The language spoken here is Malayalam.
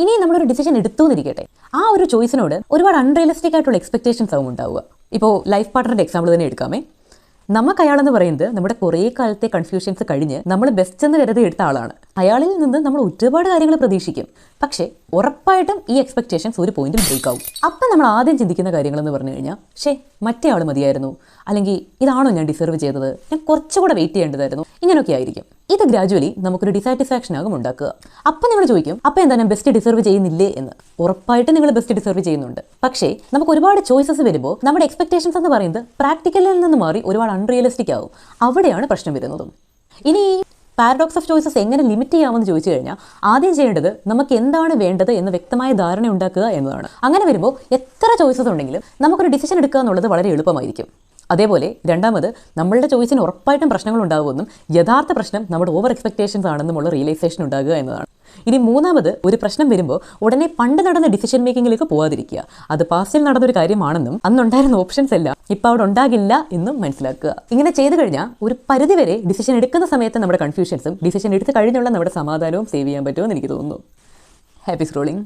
ഇനി നമ്മളൊരു ഡിസിഷൻ എടുത്തുന്നിരിക്കട്ടെ, ആ ഒരു ചോയ്സിനോട് ഒരുപാട് അൺറിയലിസ്റ്റിക് ആയിട്ടുള്ള എക്സ്പെക്ടേഷൻസ് ആവും ഉണ്ടാവുക. ഇപ്പോൾ ലൈഫ് പാർട്ട്ണറുടെ എക്സാമ്പിൾ തന്നെ എടുക്കാമേ. നമുക്ക് അയാളെന്ന് പറയുന്നത് നമ്മുടെ കുറേ കാലത്തെ കൺഫ്യൂഷൻസ് കഴിഞ്ഞ് നമ്മൾ ബെസ്റ്റ് എന്ന് കരുതി എടുത്ത ആളാണ്. അയാളിൽ നിന്ന് നമ്മൾ ഒരുപാട് കാര്യങ്ങൾ പ്രതീക്ഷിക്കും. പക്ഷേ ഉറപ്പായിട്ടും ഈ എക്സ്പെക്ടേഷൻസ് ഒരു പോയിന്റിൽ ബ്രേക്ക് ആവും. അപ്പം നമ്മൾ ആദ്യം ചിന്തിക്കുന്ന കാര്യങ്ങളെന്ന് പറഞ്ഞു കഴിഞ്ഞാൽ, മറ്റേ ആൾ മതിയായിരുന്നു, അല്ലെങ്കിൽ ഇതാണോ ഞാൻ ഡിസർവ് ചെയ്തത്, ഞാൻ കുറച്ചുകൂടെ വെയിറ്റ് ചെയ്യേണ്ടതായിരുന്നു, ഇങ്ങനെയൊക്കെ ആയിരിക്കും. ഇത് ഗ്രാജുവലി നമുക്കൊരു ഡിസാറ്റിസ്ഫാക്ഷൻ ആകും ഉണ്ടാക്കുക. അപ്പം നിങ്ങൾ ചോദിക്കും, അപ്പം എന്താ ഞാൻ ബെസ്റ്റ് ഡിസർവ് ചെയ്യുന്നില്ലേ എന്ന്. ഉറപ്പായിട്ടും നിങ്ങൾ ബെസ്റ്റ് ഡിസർവ് ചെയ്യുന്നുണ്ട്. പക്ഷേ നമുക്ക് ഒരുപാട് ചോയ്സസ് വരുമ്പോൾ നമ്മുടെ എക്സ്പെക്ടേഷൻസ് എന്ന് പറയുന്നത് പ്രാക്ടിക്കലിൽ നിന്ന് മാറി ഒരുപാട് അൺറിയലിസ്റ്റിക് ആവും. അവിടെയാണ് പ്രശ്നം വരുന്നതും. ഇനി പാരഡോക്സ് ഓഫ് ചോയ്സസ് എങ്ങനെ ലിമിറ്റ് ചെയ്യാമെന്ന് ചോദിച്ചു കഴിഞ്ഞാൽ, ആദ്യം ചെയ്യേണ്ടത് നമുക്ക് എന്താണ് വേണ്ടത് എന്ന് വ്യക്തമായ ധാരണ ഉണ്ടാക്കുക എന്നതാണ്. അങ്ങനെ വരുമ്പോൾ എത്ര ചോയ്സസ് ഉണ്ടെങ്കിലും നമുക്കൊരു ഡിസിഷൻ എടുക്കുക എന്നുള്ളത് വളരെ എളുപ്പമായിരിക്കും. അതേപോലെ രണ്ടാമത്, നമ്മളുടെ ചോയ്സിന് ഉറപ്പായിട്ടും പ്രശ്നങ്ങൾ ഉണ്ടാകുമെന്നും യഥാർത്ഥ പ്രശ്നം നമ്മുടെ ഓവർ എക്സ്പെക്ടേഷൻസ് ആണെന്നുമുള്ള റിയലൈസേഷൻ ഉണ്ടാകുക എന്നതാണ്. ഇനി മൂന്നാമത്, ഒരു പ്രശ്നം വരുമ്പോൾ ഉടനെ പണ്ട് നടന്ന ഡിസിഷൻ മേക്കിങ്ങിലേക്ക് പോകാതിരിക്കുക. അത് പാസ്റ്റിൽ നടന്നൊരു കാര്യമാണെന്നും അന്നുണ്ടായിരുന്ന ഓപ്ഷൻസ് എല്ലാം ഇപ്പോൾ അവിടെ ഉണ്ടാകില്ല എന്നും മനസ്സിലാക്കുക. ഇങ്ങനെ ചെയ്തു കഴിഞ്ഞാൽ ഒരു പരിധിവരെ ഡിസിഷൻ എടുക്കുന്ന സമയത്ത് നമ്മുടെ കൺഫ്യൂഷൻസും ഡിസിഷൻ എടുത്ത് കഴിഞ്ഞുള്ള നമ്മുടെ സമാധാനവും സേവ് ചെയ്യാൻ പറ്റുമെന്ന് എനിക്ക് തോന്നുന്നു. Happy scrolling.